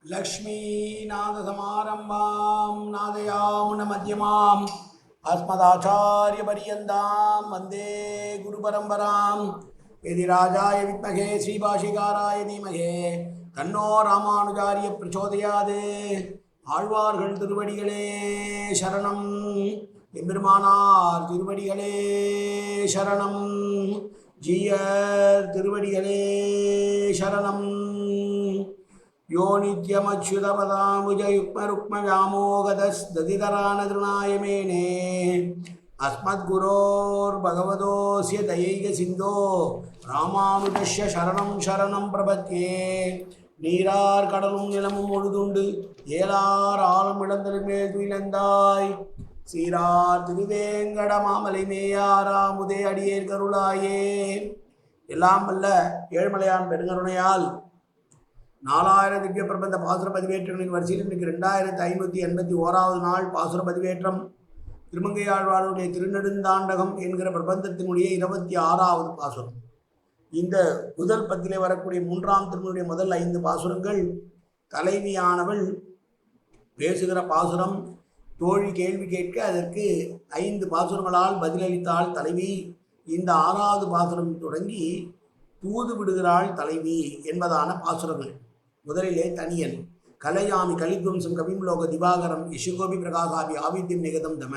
लक्ष्मीनाथसमारम्भां नादयामुनमध्यमाम् अस्मदाचार्यपर्यन्तां वन्दे गुरुपरम्परां यदि राजाय विद्महे श्रीभाषिकाराय धीमहे तन्नो रामानुजार्य प्रचोदयात् ஆழ்வார்கள் திருவடிகளே சரணம் எம்பெருமானார் திருவடிகளே சரணம் ஜீயர் திருவடிகளே சரணம் यो नित्यमच्युतपदाम्बुजयुग्मरुक्मव्यामोगदस्दधितरानतृणाय मेने अस्मद्गुरोर्भगवतोऽस्य दयैकसिन्धो रामानुजस्य शरणं शरणं प्रपद्ये நீரார் கடலும் நிலமும் முழுதுண்டு ஏலார் ஆளும் இளந்தலிமேல் துயிலந்தாய் சீரார் திருவேங்கட மாமலை மேயாராமுதே அடியேர் கருளாயே. எல்லாம் வல்ல ஏழ்மலையான் பெருங்கருணையால் 4000 திவ்ய பிரபந்த பாசுர பதிவேற்றங்களின் வரிசையில் இன்றைக்கு 2581வது நாள் பாசுர பதிவேற்றம். திருமங்கையாழ்வாருடைய திருநெடுந்தாண்டகம் என்கிற பிரபந்தத்தினுடைய 26வது பாசுரம். இந்த முதல் பத்திலே வரக்கூடிய 3ஆம் திருமணியுடைய முதல் 5 பாசுரங்கள் தலைவியானவள் பேசுகிற பாசுரம். தோழி கேள்வி கேட்க அதற்கு 5 பாசுரங்களால் பதிலளித்தாள் தலைவி. இந்த 6வது பாசுரம் தொடங்கி தூது விடுகிறாள் தலைவி என்பதான பாசுரங்கள். முதலிலே தனியன் கலையாமி கலித்வம்சம் கவிம்லோக திவாகரம் யசுகோபி பிரகாசாபி ஆவித்யம் நிகதம் தம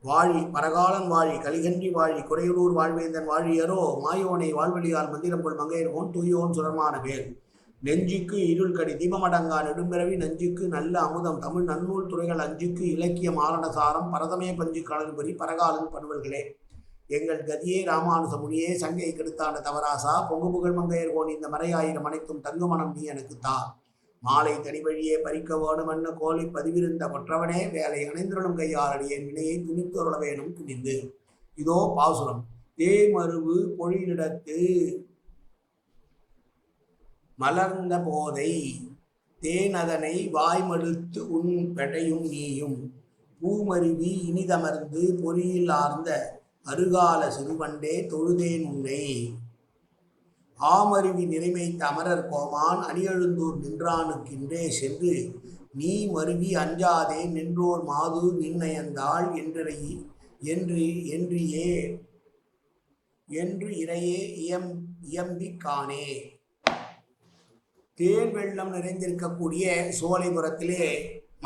வாழி பரகாலன் வாழி கலிகன்றி வாழி குறையூர் வாழ்வேந்தன் வாழியரோ மாயோனை வாழ்வழியால் மந்திரம் கொள் மங்கையர்கோன் தூயோன் சுரமான வேல் நெஞ்சுக்கு இருள் கடி தீபமடங்கா நெடும்பிறவி நஞ்சுக்கு நல்ல அமுதம் தமிழ் நன்னூல் துறைகள் அஞ்சுக்கு இலக்கியம் ஆரணசாரம் பரதமே பஞ்சு கலன்புரி பரகாலன் பணுவல்களே எங்கள் கதியே ராமானுச மொழியே சங்கை கெடுத்தான தவராசா பொங்கு புகழ் மங்கையர்கோன் இந்த மறையாயிரம் அனைத்தும் தங்குமணம் நீ எனக்கு தா மாலை தனி வழியே பறிக்க வேணுமென்ன கோலை பதிவிருந்த கொற்றவனே வேலை அணைந்திரனும் கையாளடியேன் வினையை துணித்தொருள வேணும் துணிந்து. இதோ பாசுரம். தேமருவு பொழிலிடத்து மலர்ந்த போதை தேனதனை வாய்மடுத்து உன் பெடையும் நீயும் பூமருவி இனிதமர்ந்து பொறியில் ஆர்ந்த அருகால சிறுவண்டே தொழுதேன் உன்னை ஆமருவி நிறைமைத்த அமரர் கோமான் அணியெழுந்தூர் நின்றானுக்கின்றே சென்று நீ மருவி அஞ்சாதே நின்றோர் மாது நின்னயந்தாள் என்று இறையே இயம்பி காணே. தேன் வெள்ளம் நிறைந்திருக்கக்கூடிய சோலைபுரத்திலே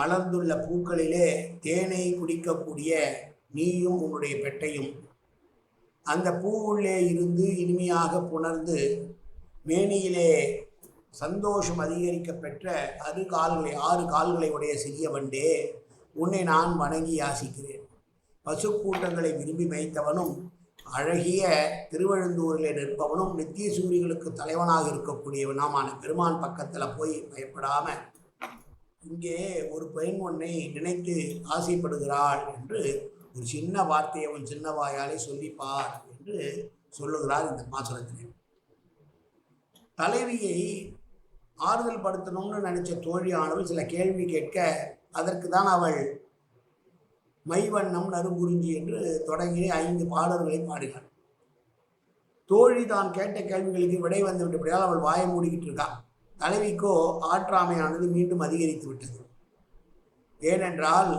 மலர்ந்துள்ள பூக்களிலே தேனை குடிக்கக்கூடிய நீயும் உன்னுடைய பெட்டையும் அந்த பூவுள்ளே இருந்து இனிமையாக புணர்ந்து மேனியிலே சந்தோஷம் அதிகரிக்க பெற்ற 6 கால்களை உடைய சிறிய வண்டே உன்னை நான் வணங்கி யாசிக்கிறேன். பசுக்கூட்டங்களை விரும்பி மேய்த்தவனும் அழகிய திருவழுந்தூரிலே நிற்பவனும் நித்திய சூரிகளுக்கு தலைவனாக இருக்கக்கூடியவனாமான பெருமான் பக்கத்தில் போய் பயப்படாம இங்கே ஒரு பெண் உன்னை நினைத்து ஆசைப்படுகிறாள் என்று ஒரு சின்ன வார்த்தையை அவன் சின்ன வாயாலே சொல்லிப்பார் என்று சொல்லுகிறார் இந்த பாசுரத்திலே. தலைவியை ஆறுதல் படுத்தணும்னு நினைச்ச தோழியானவள் சில கேள்வி கேட்க அதற்கு தான் அவள் மைவண்ணம் நறுங்குறிஞ்சி என்று தொடங்கி 5 பாடல்களை பாடுகிறாள். தோழி தான் கேட்ட கேள்விகளுக்கு விடை வந்து விட்டபடியால் அவள் வாயை மூடிக்கிட்டு இருக்காள். தலைவிக்கோ ஆற்றாமையானது மீண்டும் அதிகரித்து விட்டது. ஏனென்றால்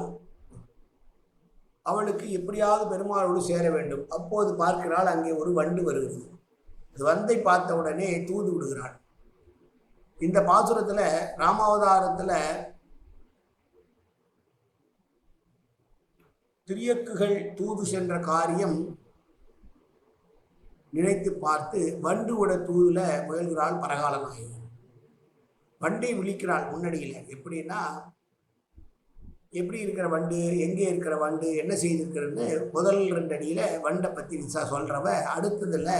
அவளுக்கு எப்படியாவது பெருமாளோடு சேர வேண்டும். அப்போது பார்க்கிறாள் அங்கே ஒரு வண்டு வருகிறது. அது வந்தை பார்த்த உடனே தூது விடுகிறாள். இந்த பாசுரத்தில் ராமாவதாரத்தில் திரியக்குகள் தூது சென்ற காரியம் நினைத்து பார்த்து வண்டு விட தூதுல முயல்கிறாள் பரகாலநாயகி. வண்டை விழிக்கிறாள் முன்னடியில். எப்படின்னா எப்படி இருக்கிற வண்டு, எங்கே இருக்கிற வண்டு, என்ன செய்திருக்கிறதுன்னு முதல் 2 அடியில் வண்டை பற்றி சொல்கிறவ அடுத்ததில்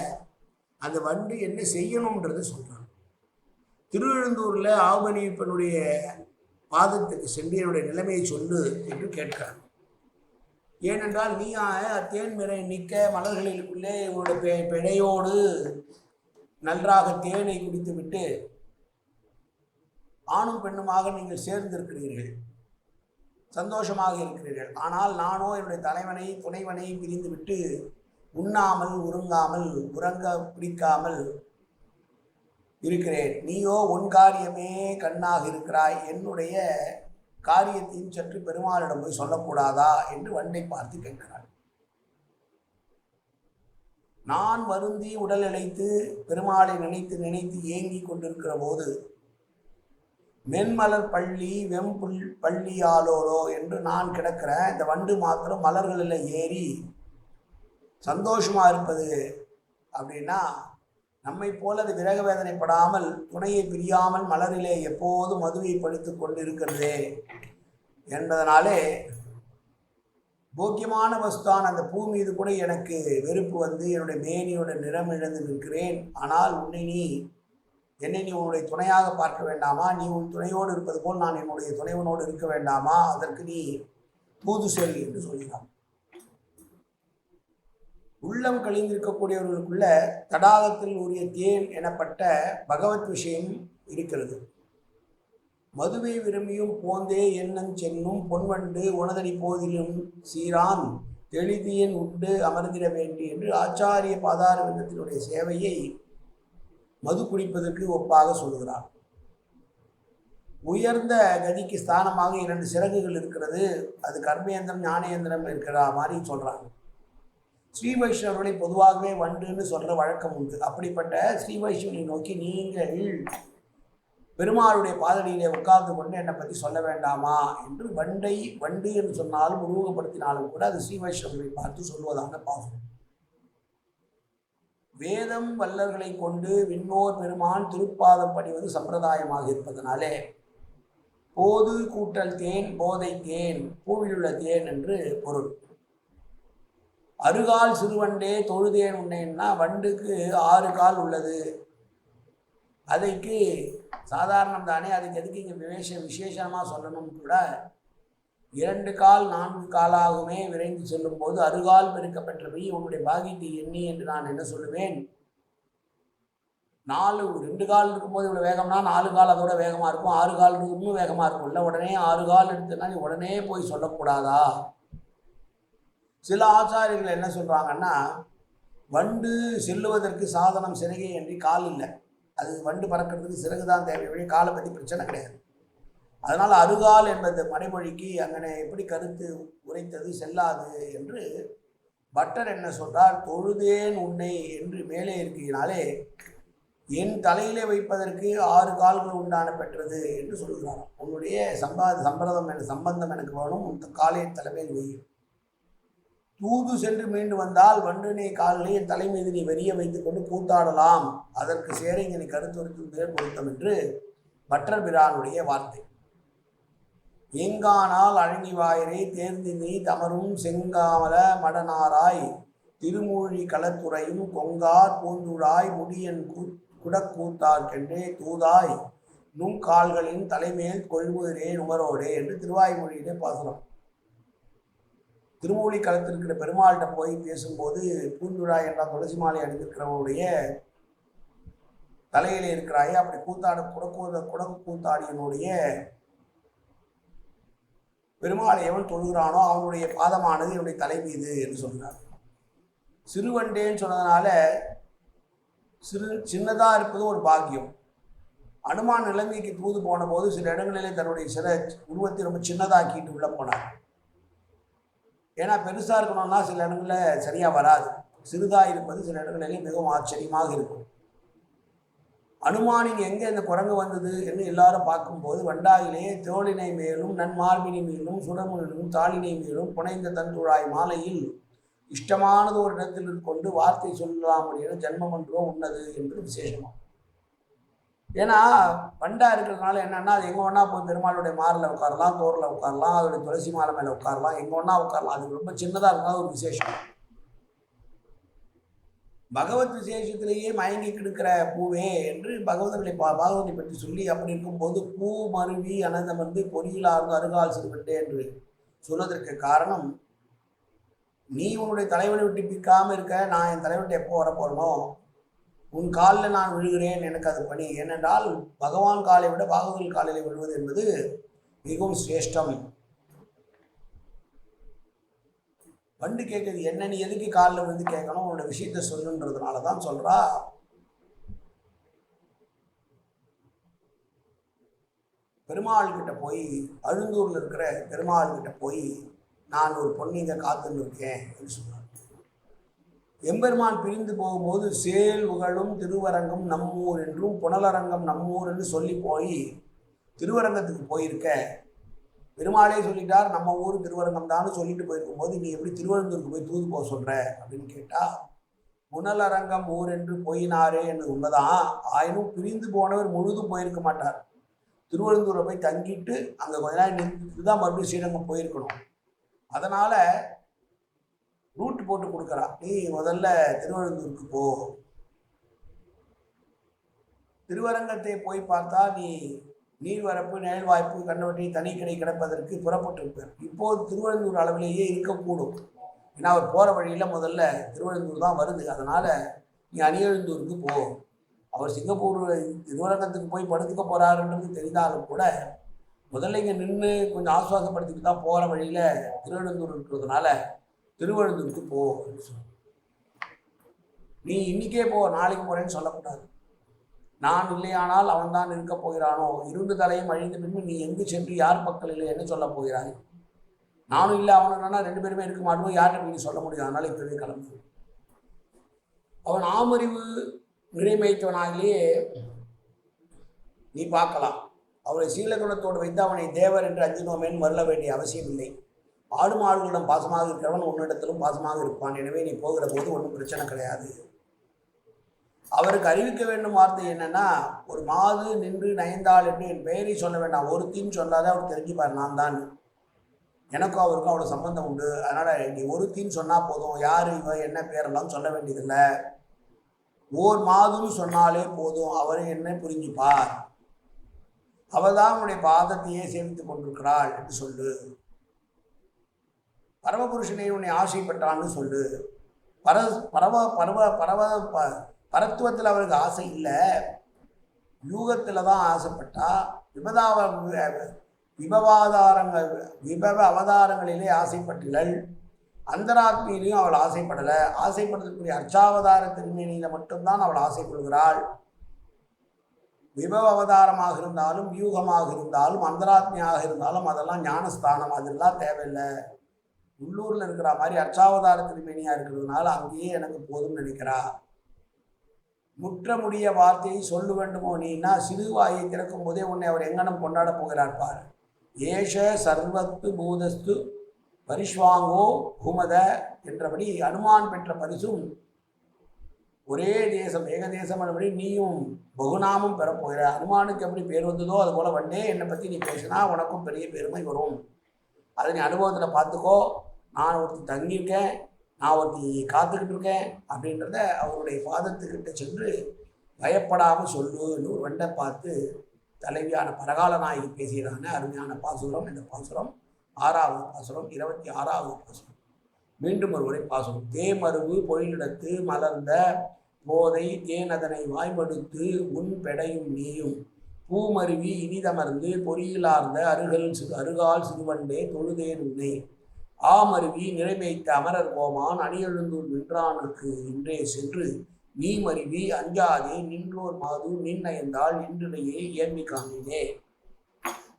அந்த வண்டு என்ன செய்யணுன்றது சொல்கிறான். திருவெழுந்தூரில் ஆவணிப்பனுடைய பாதத்துக்கு சென்று என்னுடைய நிலைமையை சொல்லு என்று கேட்கிறான். ஏனென்றால் நீ தேன் மிரை நிற்க மலர்களுக்குள்ளே உன்னுடைய பெடையோடு நன்றாக தேனை குடித்துவிட்டு ஆணும் பெண்ணுமாக நீங்கள் சேர்ந்திருக்கிறீர்கள், சந்தோஷமாக இருக்கிறீர்கள். ஆனால் நானோ என்னுடைய தலைவனை துணைவனை பிரிந்துவிட்டு உண்ணாமல் உறங்காமல் உறங்க பிடிக்காமல் இருக்கிறேன். நீயோ உன் காரியமே கண்ணாக இருக்கிறாய். என்னுடைய காரியத்தையும் சற்று பெருமாளிடம் போய் சொல்லக்கூடாதா என்று வண்டை பார்த்து கேட்கிறாள். நான் வருந்தி உடல் இழைத்து பெருமாளை நினைத்து நினைத்து ஏங்கி கொண்டிருக்கிற போது மென்மலர் பள்ளி வெம்புல் பள்ளியாலோரோ என்று நான் கிடக்கிறேன். இந்த வண்டு மாத்திரம் மலர்களில் ஏறி சந்தோஷமாக இருப்பது அப்படின்னா நம்மை போல அது விரக வேதனைப்படாமல் துணையை பிரியாமல் மலரிலே எப்போதும் மதுவை படித்து கொண்டு இருக்கிறதே என்பதனாலே போக்கியமான வஸ்தான் அந்த பூ மீது கூட எனக்கு வெறுப்பு வந்து என்னுடைய மேனியோட நிறம் இழந்து நிற்கிறேன். ஆனால் என்னை நீ உன்னுடைய துணையாக பார்க்க வேண்டாமா? நீ உன் துணையோடு இருப்பது போல் நான் என்னுடைய துணைவனோடு இருக்க வேண்டாமா? அதற்கு நீ தூது சொல் என்று சொல்கிறான். உள்ளம் கழிந்திருக்கக்கூடியவர்களுக்குள்ள தடாகத்தில் உரிய தேன் எனப்பட்ட பகவத் விஷயம் இருக்கிறது. மதுவை விரும்பியும் போந்தே எண்ணம் சென்னும் பொன்வண்டு உணதடி போதிலும் சீரான் தெளிதியன் உண்டு அமர்ந்திட வேண்டி என்று ஆச்சாரிய பாதார விந்தத்தினுடைய சேவையை மது குடிப்பதற்கு ஒப்பாக சொல்கிறார். உயர்ந்த கதிக்கு ஸ்தானமாக 2 சிறகுகள் இருக்கிறது. அது கர்மேந்திரம் ஞானேந்திரம் இருக்கிற மாதிரி சொல்கிறாங்க. ஸ்ரீ வைஷ்ணவர்களை பொதுவாகவே வண்டுன்னு சொல்கிற வழக்கம் உண்டு. அப்படிப்பட்ட ஸ்ரீ வைஷ்ணவனை நோக்கி நீங்கள் பெருமாளுடைய பாதடியிலே உட்கார்ந்து கொண்டு என்னை பற்றி சொல்ல வேண்டாமா என்று வண்டு என்று சொன்னாலும் உருவகப்படுத்தினாலும் கூட அது ஸ்ரீ வைஷ்ணவர்களை பார்த்து சொல்வதாக பாசம். வேதம் வல்லர்களை கொண்டு விண்ணோர் பெருமான் திருப்பாதம் பணிவது சம்பிரதாயமாக இருப்பதனாலே போது கூட்டல் தேன் போதை தேன் பூவிலுள்ள தேன் என்று பொருள். அருகால் சிறுவண்டே தொழுதேன் உன்னேன்னா வண்டுக்கு 6 கால் உள்ளது. அதைக்கு சாதாரணம் தானே, அதுக்கு எதுக்கு இங்கே விசேஷமாக சொல்லணும்னு கூட 2 கால் 4 காலாகவுமே விரைந்து செல்லும் போது அருகால் பெருக்கப்பெற்றவை உன்னுடைய பாகியத்தை எண்ணி என்று நான் என்ன சொல்லுவேன்? 2 கால் இருக்கும்போது இவ்வளோ வேகம்னா 4 கால் அதோட வேகமாக இருக்கும், 6 கால் இன்னும் வேகமாக இருக்கும்ல. உடனே 6 கால் எடுத்துனா நீ உடனே போய் சொல்லக்கூடாதா? சில ஆச்சாரியர்கள் என்ன சொல்கிறாங்கன்னா, வண்டு செல்லுவதற்கு சாதனம் சிறகை என்று கால் இல்லை, அது வண்டு பறக்கிறதுக்கு சிறகு தான் தேவை, வழி காலை பற்றி பிரச்சனை கிடையாது. அதனால் அருகால் என்பது மடைமொழிக்கு அங்கே எப்படி கருத்து உரைத்தது செல்லாது என்று பட்டர் என்ன சொல்றார்? தொழுதேன் உன்னை என்று மேலே இருக்கிறனாலே என் தலையிலே வைப்பதற்கு 6 கால்கள் உண்டான பெற்றது என்று சொல்கிறார். உன்னுடைய சம்பந்தம் எனக்கு வேணும், உன் காலை தலைமையில் வை. தூது சென்று மீண்டு வந்தால் வண்டினை கால்களை என் தலை மீது நீ வெறிய வைத்துக் கொண்டு கூத்தாடலாம், அதற்கு சேர இங்கே கருத்துரைக்கும் பேர் பொருத்தம் என்று பட்டர் பிரானுடைய வார்த்தை. எங்கானால் அழங்கி வாயரை தேர்ந்தினி தமரும் செங்காமல மடனாராய் திருமூழி களத்துறையும் கொங்கார் பூந்துழாய் முடியன் குடக்கூத்தார்கென்றே தூதாய் நும் கால்களின் தலைமேல் கொள்வதே நுமரோடே என்று திருவாய்மொழியிலே பாசனம். திருமூலி களத்திருக்கிற பெருமாள்கிட்ட போய் பேசும்போது பூந்துழாய் என்ற துளசி மாலை அணிந்திருக்கிறவனுடைய தலையிலே இருக்கிறாயே, அப்படி குடக்கு கூத்தாடியனுடைய பெருமாளை எவன் தொழுகிறானோ அவனுடைய பாதமானது என்னுடைய தலை மீது என்று சொல்கிறார். சிறுவண்டேன்னு சொன்னதுனால சின்னதாக இருப்பதும் ஒரு பாக்கியம். அனுமான் நிலைமைக்கு தூது போன போது சில இடங்களிலே தன்னுடைய உருவத்தை ரொம்ப சின்னதாக்கிட்டு உள்ள போனார். ஏன்னா பெருசாக இருக்கணும்னா சில இடங்களில் சரியாக வராது, சிறிதாக இருப்பது சில இடங்களிலே மிகவும் ஆச்சரியமாக இருக்கும். அனுமானின் எங்கே இந்த குரங்கு வந்தது என்று எல்லாரும் பார்க்கும்போது வண்டாயிலே தோளினை மேலும் நன்மார்பினை மேலும் சுடமுனிலும் தாளினை மேலும் புனைந்த தந்துழாய் மாலையில் இஷ்டமானது ஒரு இடத்தில் கொண்டு வார்த்தை சொல்லலாம் என ஜென்மம் ஒன்றோ உன்னது என்று விசேஷமாக. ஏன்னா வண்டா இருக்கிறதுனால என்னன்னா அது எங்கே ஒன்றா போய் பெருமாளுடைய மாரில் உட்காரலாம், தோரில் உட்காரலாம், அதோடைய துளசி மாலை மேலே உட்காரலாம், எங்கே ஒன்றா உட்காரலாம். அது ரொம்ப சின்னதாக இருந்தால் ஒரு விசேஷம். பகவத் விசேஷத்திலேயே மயங்கி கிடக்கிற பூவே என்று பாகவதனை பற்றி சொல்லி அப்படி இருக்கும்போது பூ மருவி அனந்தமர்ந்து பொறியிலார்ந்து அருகால் சிறுவட்டே என்று சொன்னதற்கு காரணம், நீ உன்னுடைய தலைவனை விட்டு பிக்காமல் இருக்க, நான் என் தலைவன்ட்டு எப்போ வர போறணும், உன் காலில் நான் விழுகிறேன், எனக்கு அது பணி. ஏனென்றால் பகவான் காலை விட பாகவதல் காலில் விழுவது என்பது மிகவும் சிரேஷ்டம். வண்டு கேட்குது, என்ன நீ எதுக்கு காலில் வந்து கேட்கணும், உன்னோட விஷயத்த சொல்லுன்றதுனால தான் சொல்கிறா. பெருமாள் கிட்ட போய் அழுந்தூரில் இருக்கிற பெருமாள் கிட்ட போய் நான் ஒரு பொண்ணு இங்கே காத்துன்னு இருக்கேன் என்று சொன்னார். எம்பெருமான் பிரிந்து போகும்போது சேல் புகழும் திருவரங்கம் நம்மூர் என்றும் புனலரங்கம் நம்மூர் என்று சொல்லி போய் திருவரங்கத்துக்கு போயிருக்க. பெருமாளே சொல்லிட்டார் நம்ம ஊர் திருவரங்கம் தான் சொல்லிட்டு போயிருக்கும் போது நீ எப்படி திருவனந்தூருக்கு போய் தூது போக சொல்ற அப்படின்னு கேட்டா, புனலரங்கம் ஊர் என்று போயினாரே என்று உண்மைதான். ஆயினும் பிரிந்து போனவர் முழுதும் போயிருக்க மாட்டார். திருவனந்தூரை போய் தங்கிட்டு அங்கே கொஞ்ச நாள் நிறுத்திட்டு தான் மறுபடியும் ஸ்ரீரங்கம் போயிருக்கணும். அதனால ரூட் போட்டு கொடுக்குறா, நீ முதல்ல திருவனந்தூருக்கு போ. திருவரங்கத்தை போய் பார்த்தா நீ நீர்வரப்பு நிழல் வாய்ப்பு கண்ணவற்றி தனிக்கடை கிடப்பதற்கு புறப்பட்டிருப்பார். இப்போது திருவனந்தூர் அளவிலேயே இருக்கக்கூடும். ஏன்னா அவர் போகிற வழியில் முதல்ல திருவனந்தூர் தான் வருது. அதனால் நீ அணியெழுந்தூருக்கு போ. அவர் சிங்கப்பூர் திருவரங்கத்துக்கு போய் படுத்துக்க போகிறாருன்றது தெரிந்தாலும் கூட முதல்ல இங்கே நின்று கொஞ்சம் ஆசுவாசப்படுத்திட்டு தான் போகிற வழியில் திருவனந்தூர் இருக்கிறதுனால திருவனந்தூருக்கு போ. நீ இன்னைக்கே போ, நாளைக்கு போகிறேன்னு சொல்லக்கூடாது. நான் இல்லையானால் அவன் தான் இருக்க போகிறானோ, இருண்டு தலையும் அழிந்த பின்பு நீ எங்கு சென்று யார் பக்கத்தில் இல்லை என்ன சொல்ல போகிறாய்? நானும் இல்லை அவனுன்னா ரெண்டு பேருமே இருக்க மாட்டோம், யார்கிட்ட நீ சொல்ல முடியும். அதனால இப்பவே கிளம்பு. அவன் ஆமறிவு நிறைமைத்தவனாகலே நீ பார்க்கலாம். அவனை சீலகுணத்தோடு வைத்து அவனை தேவர் என்று அஞ்சினோமேன்னு மருள வேண்டிய அவசியம் இல்லை. ஆடு மாடுகளிடம் பாசமாக இருக்கிறவன் உன்னிடத்திலும் பாசமாக இருப்பான். எனவே நீ போகிற போது ஒன்றும் பிரச்சனை கிடையாது. அவருக்கு அறிவிக்க வேண்டும் வார்த்தை என்னன்னா, ஒரு மாது நின்று நயந்தாள் என்று என் பெயரை சொல்ல வேண்டாம், ஒருத்தின்னு சொல்லாத அவர் தெரிஞ்சுப்பார் நான் தான். எனக்கும் அவருக்கும் அவ்வளோ சம்பந்தம் உண்டு. அதனால் நீ ஒருத்தின்னு சொன்னால் போதும், யார் இவ என்ன பேரெல்லாம் சொல்ல வேண்டியதில்லை. ஓர் மாதுன்னு சொன்னாலே போதும், அவரை என்ன புரிஞ்சுப்பார். அவள் தான் உன்னுடைய பாதத்தையே சேமித்து கொண்டிருக்கிறாள் என்று சொல்லு. பரமபுருஷனை உன்னை ஆசைப்பட்டான்னு சொல்லு. பரத்துவத்தில் அவருக்கு ஆசை இல்லை, யூகத்தில் தான் ஆசைப்பட்டா. விபவ அவதாரங்களிலே ஆசைப்பட்டுகள், அந்தராத்மியிலையும் அவள் ஆசைப்படலை. ஆசைப்படுறதுக்குரிய அர்ச்சாவதார திருமேனியில் மட்டும்தான் அவள் ஆசைப்படுகிறாள். விபவ அவதாரமாக இருந்தாலும் வியூகமாக இருந்தாலும் அந்தராத்மியாக இருந்தாலும் அதெல்லாம் ஞானஸ்தானம், அதெல்லாம் தேவையில்லை. உள்ளூரில் இருக்கிற மாதிரி அர்ச்சாவதார திருமேனியாக இருக்கிறதுனால அங்கேயே எனக்கு போதும்னு நினைக்கிறா. முற்ற முடிய வார்த்தையை சொல்ல வேண்டுமோ நீனா, சிறுவாயை திறக்கும் போதே உன்னை அவர் எங்கனம் கொண்டாட போகிறார் பார். ஏஷ சர்வத்து பூதஸ்து பரிஷ்வாங்கோ பூமத என்றபடி அனுமான் பெற்ற பரிசும் ஒரே தேசம் ஏகதேசம் என்றபடி நீயும் பகுநாமம் பெறப்போகிற. அனுமானுக்கு எப்படி பேர் வந்ததோ அதுபோல் வண்டே என்னை பற்றி நீ பேசினா உனக்கும் பெரிய பெருமை வரும். அதை நீ அனுபவத்தில் பார்த்துக்கோ. நான் ஒருத்தி தங்கியிருக்கேன், நான் ஒருத்தி காத்துக்கிட்டு இருக்கேன் அப்படின்றத அவருடைய பாதத்துக்கிட்ட சென்று பயப்படாமல் சொல்லுன்னு ஒரு வண்டை பார்த்து தலைவியான பரகால நாயகி பேசுகிறான அருமையான பாசுரம். இந்த பாசுரம் 6வது பாசுரம், 26வது பாசுரம். மீண்டும் ஒருவரை பாசுரம். தேமருவு பொழிலிடத்து மலர்ந்த போதை தேனதனை வாய்மடுத்து உன் பெடையும் நீயும் பூமருவி இனிதமர்ந்து பொறியிலார்ந்த அருகால் சிறுவண்டே தொழுதேன் உன்னை ஆமருவி நிறைமைத்த அமரர் கோமான் அணியெழுந்தூர் நின்றானுக்கு இன்றே சென்று நீ மருவி அஞ்சாதே நின்றோர் மாது நின்னயந்தாள் நின்றினையே ஏர்மி காணினே.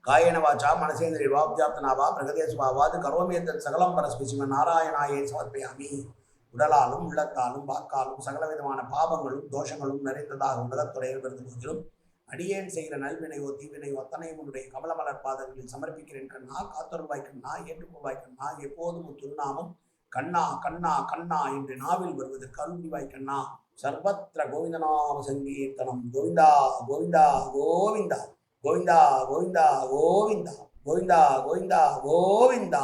காயன வாச்சா மனசேந்திரி வாப்ஜாப்தனாவா பிரகதேசுவாவாது கரோமேத்தன் சகலம் பரஸ்பிசிம நாராயணாயே சமர்ப்பயாமி. உடலாலும் உள்ளத்தாலும் வாக்காலும் சகலவிதமான பாபங்களும் தோஷங்களும் நிறைந்ததாக உலகத்துடைய போதிலும் அடியேன் செய்கிற நல்வினையோ தீவினையோ அத்தனையும் உன்னுடைய கமலமலர் பாதங்களில் சமர்ப்பிக்கிறேன் கண்ணா. காத்தொருவாய் கண்ணா, ஏற்றுக்கொள்வாய் கண்ணா. எப்போதும் திருநாமம் கண்ணா கண்ணா கண்ணா என்று நாவில் வருவதற்கு அருள்வாய் கண்ணா. சர்வத்திர கோவிந்தநாம சங்கீர்த்தனம். கோவிந்தா கோவிந்தா கோவிந்தா கோவிந்தா கோவிந்தா கோவிந்தா கோவிந்தா கோவிந்தா கோவிந்தா.